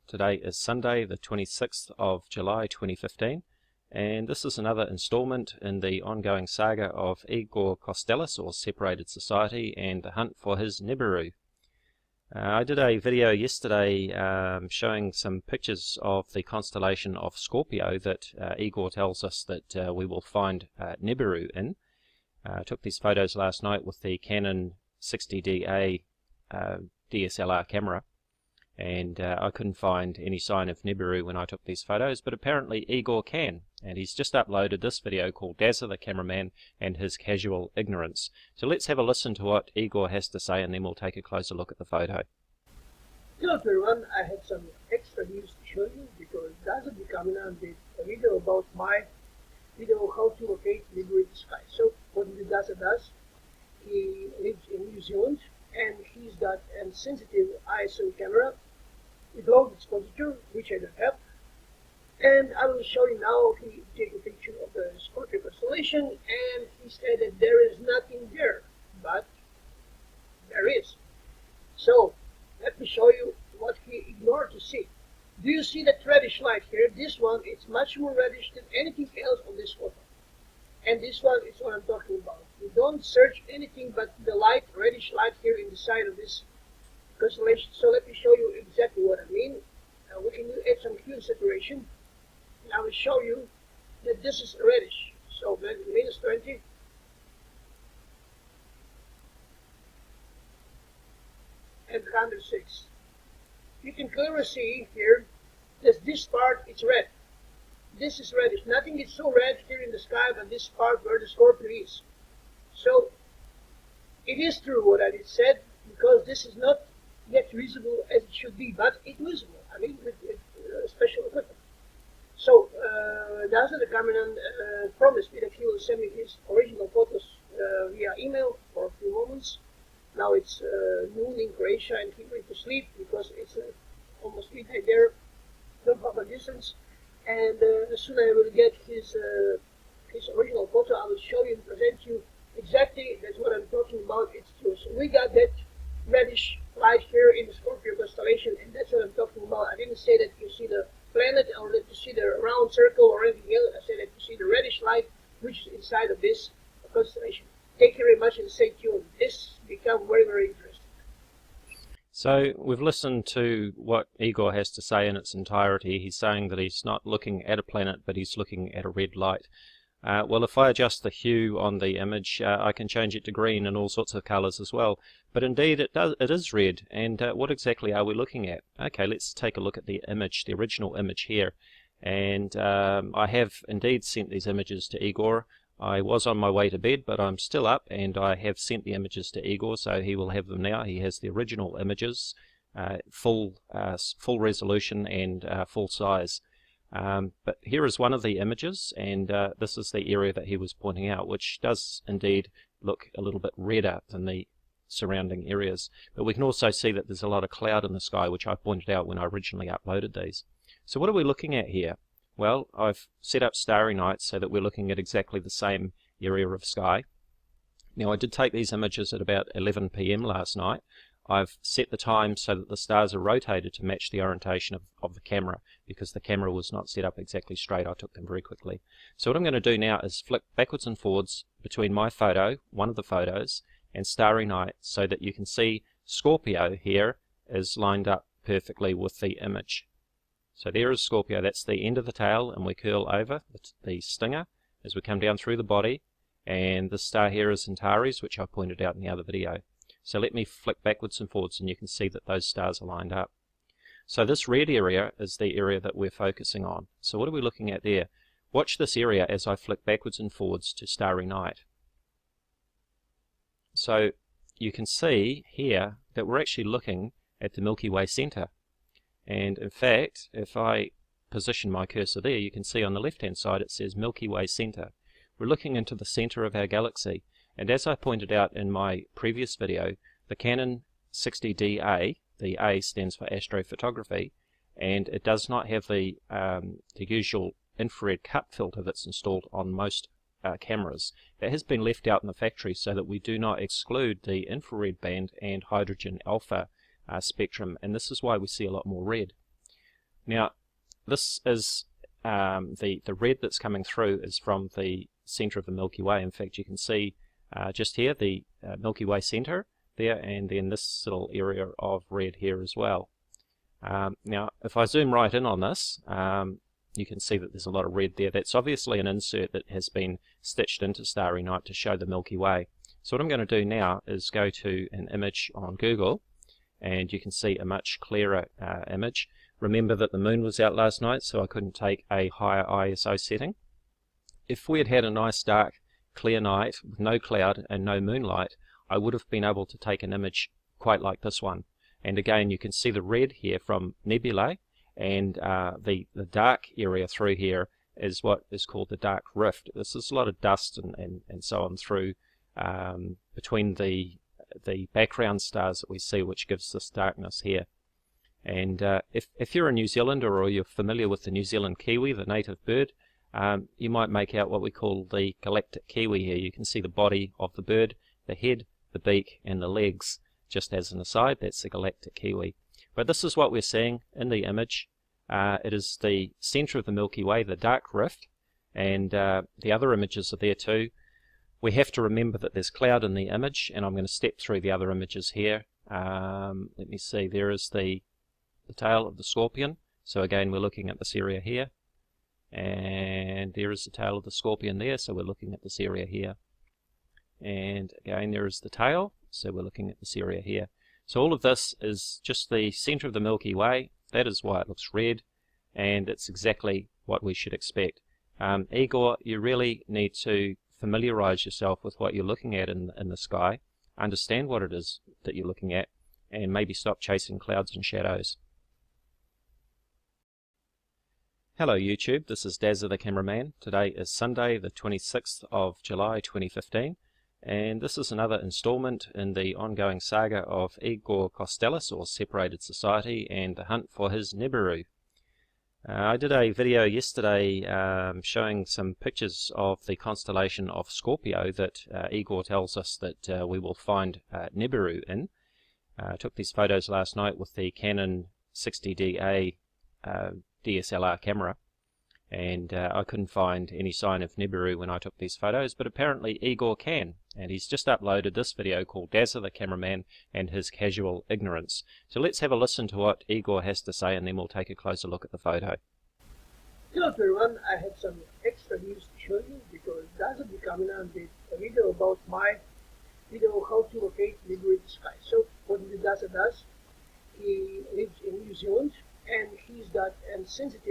Today is Sunday, the 26th of July 2015, and this is another installment in the ongoing saga of Igor Kostelac, or Separated Society, and the hunt for his Nibiru. I did a video yesterday showing some pictures of the constellation of Scorpio that Igor tells us that we will find Nibiru in. I took these photos last night with the Canon 60DA DSLR camera, and I couldn't find any sign of Nibiru when I took these photos, but apparently Igor can, and he's just uploaded this video called DAZZA the Cameraman and His Casual Ignorance. So let's have a listen to what Igor has to say, and then we'll take a closer look at the photo. Hello everyone, I had some extra news to show you because DAZZA the Cameraman did a video about my video how to locate Nibiru in the sky. So what DAZZA does, he lives in New Zealand and he's got a sensitive ISO camera with low exposure, which I don't have, and I will show you now. He took a picture of the Scorpio constellation and he said that there is nothing there, but there is. So let me show you what he ignored to see. Do you see that reddish light here? This one is much more reddish than anything else on this photo, and this one is what I'm talking about. You don't search anything but the light, reddish light here in the side of this constellation. So let me show you exactly what I mean. We can add some hue saturation, and I will show you that this is reddish. So minus 20. And 106. You can clearly see here that this part is red. This is reddish. Nothing is so red here in the sky but this part where the Scorpio is. So it is true what I just said, because this is not yet visible as it should be, but it's visible. I mean, with special equipment. So DAZZA the Cameraman promised me that he will send me his original photos via email for a few moments. Now it's noon in Croatia and he went to sleep because it's almost midnight there, don't have a distance. And as soon as I will get his original photo, I will show you and present you exactly. That's what I'm talking about. It's true. So we got that reddish light here in the Scorpio constellation, and that's what I'm talking about. I didn't say that you see the planet or that you see the round circle or anything else. I said that you see the reddish light which is inside of this constellation. Thank you very much and stay tuned. This become very, very interesting. So we've listened to what Igor has to say in its entirety. He's saying that he's not looking at a planet, but he's looking at a red light. Well, if I adjust the hue on the image, I can change it to green and all sorts of colors as well. But indeed, it is red. And what exactly are we looking at? Okay, let's take a look at the image, the original image here. And I have indeed sent these images to Igor. I was on my way to bed, but I'm still up, and I have sent the images to Igor, so he will have them now. He has the original images, full resolution and full size. But here is one of the images, and this is the area that he was pointing out, which does indeed look a little bit redder than the surrounding areas. But we can also see that there's a lot of cloud in the sky, which I pointed out when I originally uploaded these. So what are we looking at here? Well, I've set up Starry Night so that we're looking at exactly the same area of sky. Now, I did take these images at about 11 PM last night. I've set the time so that the stars are rotated to match the orientation of the camera, because the camera was not set up exactly straight. I took them very quickly. So what I'm going to do now is flick backwards and forwards between my photo, one of the photos, and Starry Night, so that you can see Scorpio here is lined up perfectly with the image. So there is Scorpio, that's the end of the tail, and we curl over the stinger as we come down through the body, and the star here is Antares, which I pointed out in the other video. So let me flick backwards and forwards and you can see that those stars are lined up. So this red area is the area that we're focusing on. So what are we looking at there? Watch this area as I flick backwards and forwards to Starry Night. So you can see here that we're actually looking at the Milky Way center. And in fact, if I position my cursor there, you can see on the left-hand side it says Milky Way Center. We're looking into the center of our galaxy. And as I pointed out in my previous video, the Canon 60DA, the A stands for astrophotography, and it does not have the usual infrared cut filter that's installed on most cameras. That has been left out in the factory so that we do not exclude the infrared band and hydrogen alpha spectrum, and this is why we see a lot more red. Now, this is the red that's coming through is from the center of the Milky Way. In fact, you can see just here the Milky Way center there, and then this little area of red here as well. Now, if I zoom right in on this, you can see that there's a lot of red there. That's obviously an insert that has been stitched into Starry Night to show the Milky Way. So what I'm going to do now is go to an image on Google, and you can see a much clearer image. Remember that the moon was out last night, so I couldn't take a higher ISO setting. If we had had a nice dark clear night with no cloud and no moonlight, I would have been able to take an image quite like this one. And again, you can see the red here from nebulae, and the dark area through here is what is called the dark rift. This is a lot of dust and so on through between the background stars that we see, which gives this darkness here. And if you're a New Zealander or you're familiar with the New Zealand kiwi, the native bird, you might make out what we call the galactic kiwi here. You can see the body of the bird, the head, the beak, and the legs. Just as an aside, that's the galactic kiwi. But this is what we're seeing in the image. It is the center of the Milky Way, the dark rift, and the other images are there too. We have to remember that there's cloud in the image, and I'm going to step through the other images here. Let me see, there is the tail of the scorpion. So again, we're looking at this area here. And there is the tail of the scorpion there, so we're looking at this area here. And again, there is the tail, so we're looking at this area here. So all of this is just the center of the Milky Way. That is why it looks red, and it's exactly what we should expect. Igor, you really need to familiarize yourself with what you're looking at in the sky, understand what it is that you're looking at, and maybe stop chasing clouds and shadows. Hello YouTube, this is DAZZA the cameraman. Today is Sunday the 26th of July 2015, and this is another installment in the ongoing saga of Igor Kostelac, or Separated Society, and the hunt for his Nibiru. I did a video yesterday showing some pictures of the constellation of Scorpio that Igor tells us that we will find Nibiru in. I took these photos last night with the Canon 60DA DSLR camera, and I couldn't find any sign of Nibiru when I took these photos, but apparently Igor can, and he's just uploaded this video called DAZZA the Cameraman and His Casual Ignorance. So let's have a listen to what Igor has to say, and then we'll take a closer look at the photo. Hello everyone, I have some extra news to show you, because DAZZA the Cameraman did a video about my video how to locate Nibiru in the sky. So what DAZZA does, he lives in New Zealand, and he's got a sensitive